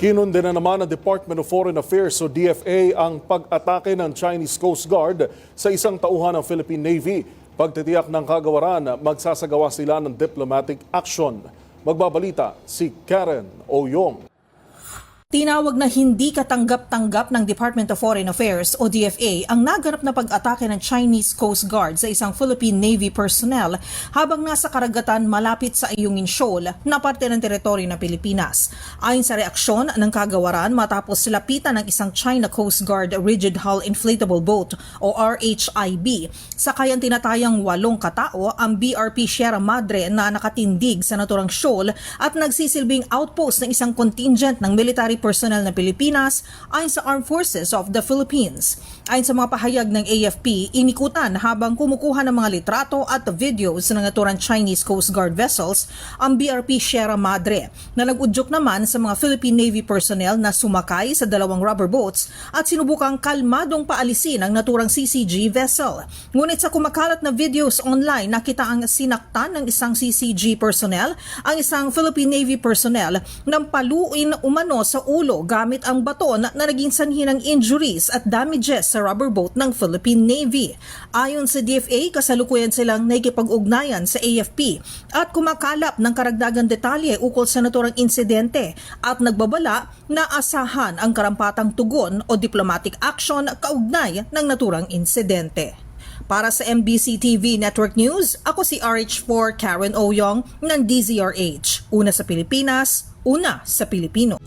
Kinundi na naman ng Department of Foreign Affairs o DFA ang pag-atake ng Chinese Coast Guard sa isang tauhan ng Philippine Navy. Pagtitiyak ng kagawaran, magsasagawa sila ng diplomatic action. Magbabalita si Karen Oyong. Tinawag na hindi katanggap-tanggap ng Department of Foreign Affairs o DFA ang naganap na pag-atake ng Chinese Coast Guard sa isang Philippine Navy personnel habang nasa karagatan malapit sa Ayungin Shoal na parte ng teritoryo ng Pilipinas. Ayon sa reaksyon ng kagawaran matapos lapitan ng isang China Coast Guard Rigid Hull Inflatable Boat o RHIB, sakay ang tinatayang 8 katao ang BRP Sierra Madre na nakatindig sa naturang shoal at nagsisilbing outpost ng isang contingent ng military personnel ng Pilipinas ayon sa Armed Forces of the Philippines. Ayon sa mga pahayag ng AFP, inikutan habang kumukuha ng mga litrato at videos ng naturang Chinese Coast Guard vessels ang BRP Sierra Madre na nag-udyok naman sa mga Philippine Navy personnel na sumakay sa 2 rubber boats at sinubukang kalmadong paalisin ang naturang CCG vessel. Ngunit sa kumakalat na videos online, nakita ang sinaktan ng isang CCG personnel ang isang Philippine Navy personnel nang paluin umano sa ulo gamit ang baton na naging sanhi ng injuries at damages sa rubber boat ng Philippine Navy. Ayon sa DFA, kasalukuyan silang nakikipag-ugnayan sa AFP at kumakalap ng karagdagang detalye ukol sa naturang insidente at nagbabala na asahan ang karampatang tugon o diplomatic action kaugnay ng naturang insidente. Para sa MBC TV Network News, ako si RH4 Karen Oyong ng DZRH. Una sa Pilipinas, una sa Pilipino.